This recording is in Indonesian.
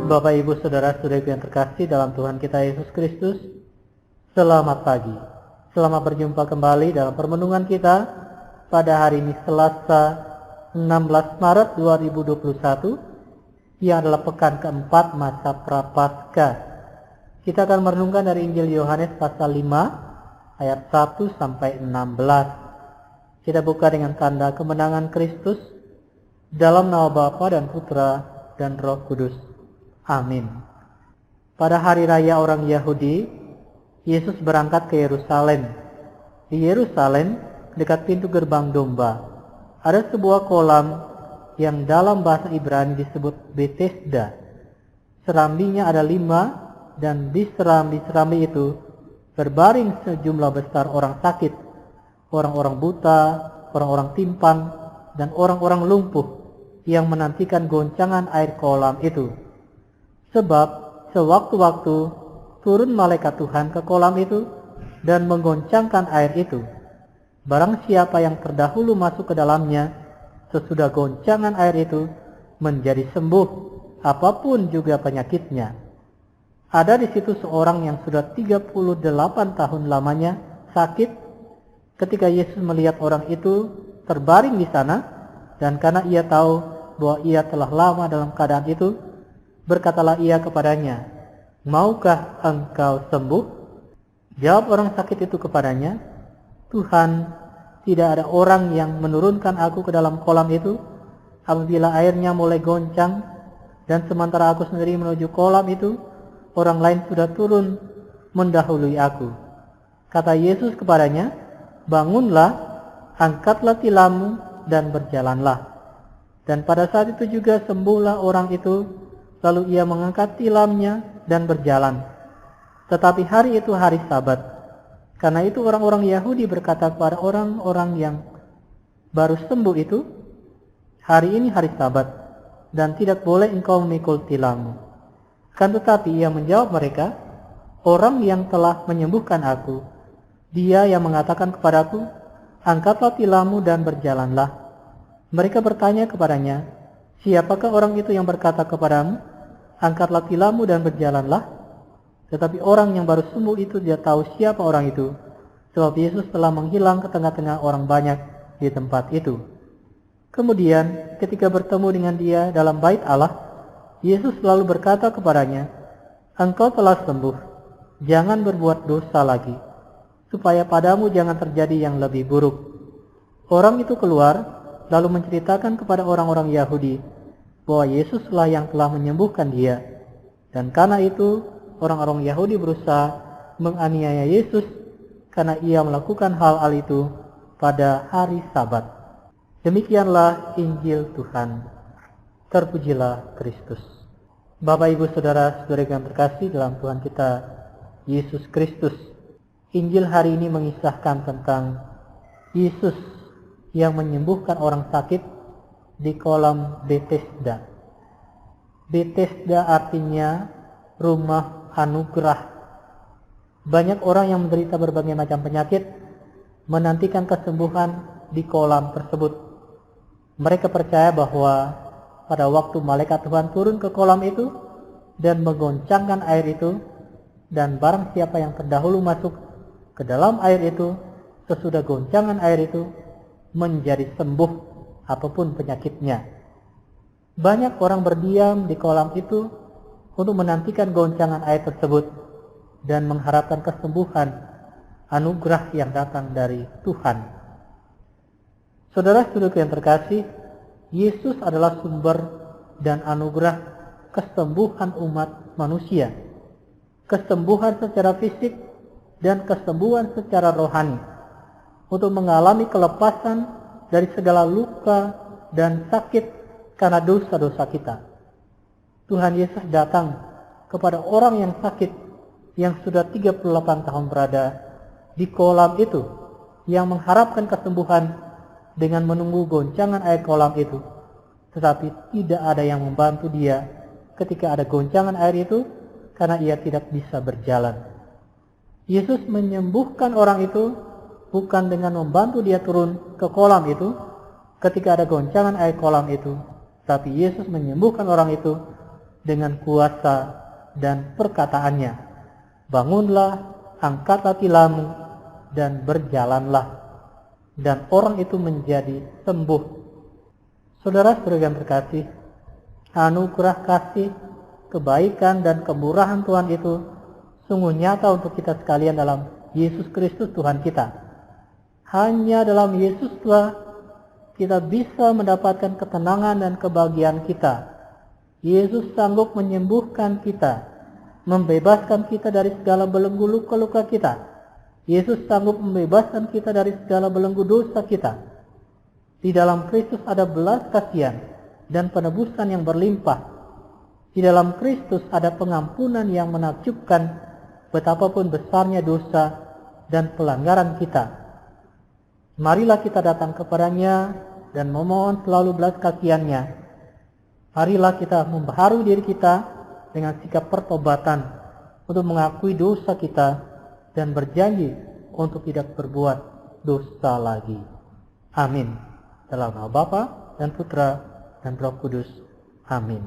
Bapak, Ibu, Saudara-saudari yang terkasih dalam Tuhan kita Yesus Kristus, selamat pagi. Selamat berjumpa kembali dalam permenungan kita pada hari ini Selasa 16 Maret 2021 yang adalah pekan keempat masa Prapaskah. Kita akan merenungkan dari Injil Yohanes pasal 5 ayat 1 sampai 16. Kita buka dengan tanda kemenangan Kristus dalam nama Bapa dan Putra dan Roh Kudus. Amin. Pada hari raya orang Yahudi, Yesus berangkat ke Yerusalem. Di Yerusalem, dekat pintu gerbang domba, ada sebuah kolam yang dalam bahasa Ibrani disebut Betesda. Serambinya ada 5, dan di serambi itu berbaring sejumlah besar orang sakit, orang-orang buta, orang-orang timpang, dan orang-orang lumpuh yang menantikan goncangan air kolam itu. Sebab sewaktu-waktu turun malaikat Tuhan ke kolam itu dan menggoncangkan air itu. Barang siapa yang terdahulu masuk ke dalamnya, sesudah goncangan air itu menjadi sembuh, apapun juga penyakitnya. Ada di situ seorang yang sudah 38 tahun lamanya sakit. Ketika Yesus melihat orang itu terbaring di sana, dan karena ia tahu bahwa ia telah lama dalam keadaan itu, berkatalah ia kepadanya, "Maukah engkau sembuh?" Jawab orang sakit itu kepadanya, "Tuhan, tidak ada orang yang menurunkan aku ke dalam kolam itu apabila airnya mulai goncang, dan sementara aku sendiri menuju kolam itu, orang lain sudah turun mendahului aku." Kata Yesus kepadanya, "Bangunlah, angkatlah tilammu dan berjalanlah." Dan pada saat itu juga sembuhlah orang itu. Lalu ia mengangkat tilamnya dan berjalan. Tetapi hari itu hari Sabat. Karena itu orang-orang Yahudi berkata kepada orang-orang yang baru sembuh itu, "Hari ini hari Sabat, dan tidak boleh engkau memikul tilammu." Kan tetapi ia menjawab mereka, "Orang yang telah menyembuhkan aku, dia yang mengatakan kepadaku, angkatlah tilammu dan berjalanlah." Mereka bertanya kepadanya, "Siapakah orang itu yang berkata kepadamu, angkatlah tilammu dan berjalanlah?" Tetapi orang yang baru sembuh itu tidak tahu siapa orang itu, sebab Yesus telah menghilang ke tengah-tengah orang banyak di tempat itu. Kemudian ketika bertemu dengan dia dalam bait Allah, Yesus selalu berkata kepadanya, "Engkau telah sembuh, jangan berbuat dosa lagi, supaya padamu jangan terjadi yang lebih buruk." Orang itu keluar lalu menceritakan kepada orang-orang Yahudi bahwa Yesuslah yang telah menyembuhkan dia. Dan karena itu orang-orang Yahudi berusaha menganiaya Yesus karena ia melakukan hal-hal itu pada hari Sabat. Demikianlah Injil Tuhan. Terpujilah Kristus. Bapak, Ibu, Saudara-saudari yang terkasih dalam Tuhan kita Yesus Kristus, Injil hari ini mengisahkan tentang Yesus yang menyembuhkan orang sakit di kolam Betesda. Betesda artinya rumah anugerah. Banyak orang yang menderita berbagai macam penyakit menantikan kesembuhan di kolam tersebut. Mereka percaya bahwa pada waktu malaikat Tuhan turun ke kolam itu dan menggoncangkan air itu, dan barang siapa yang terdahulu masuk ke dalam air itu, sesudah goncangan air itu menjadi sembuh apapun penyakitnya. Banyak orang berdiam di kolam itu untuk menantikan goncangan air tersebut dan mengharapkan kesembuhan, anugerah yang datang dari Tuhan. Saudara-saudara yang terkasih, Yesus adalah sumber dan anugerah kesembuhan umat manusia. Kesembuhan secara fisik dan kesembuhan secara rohani, untuk mengalami kelepasan dari segala luka dan sakit karena dosa-dosa kita. Tuhan Yesus datang kepada orang yang sakit yang sudah 38 tahun berada di kolam itu, yang mengharapkan kesembuhan dengan menunggu goncangan air kolam itu. Tetapi tidak ada yang membantu dia ketika ada goncangan air itu, karena ia tidak bisa berjalan. Yesus menyembuhkan orang itu bukan dengan membantu dia turun ke kolam itu ketika ada goncangan air kolam itu, tapi Yesus menyembuhkan orang itu dengan kuasa dan perkataannya, bangunlah, angkatlah tilammu, dan berjalanlah. Dan orang itu menjadi sembuh. Saudara-saudara yang terkasih, anugerah kasih, kebaikan, dan kemurahan Tuhan itu sungguh nyata untuk kita sekalian dalam Yesus Kristus Tuhan kita. Hanya dalam Yesuslah kita bisa mendapatkan ketenangan dan kebahagiaan kita. Yesus sanggup menyembuhkan kita, membebaskan kita dari segala belenggu luka-luka kita. Yesus sanggup membebaskan kita dari segala belenggu dosa kita. Di dalam Kristus ada belas kasihan dan penebusan yang berlimpah. Di dalam Kristus ada pengampunan yang menakjubkan betapapun besarnya dosa dan pelanggaran kita. Marilah kita datang kepadanya dan memohon selalu belas kasihannya. Marilah kita membaharui diri kita dengan sikap pertobatan untuk mengakui dosa kita dan berjanji untuk tidak berbuat dosa lagi. Amin. Dalam nama Bapa dan Putra dan Roh Kudus. Amin.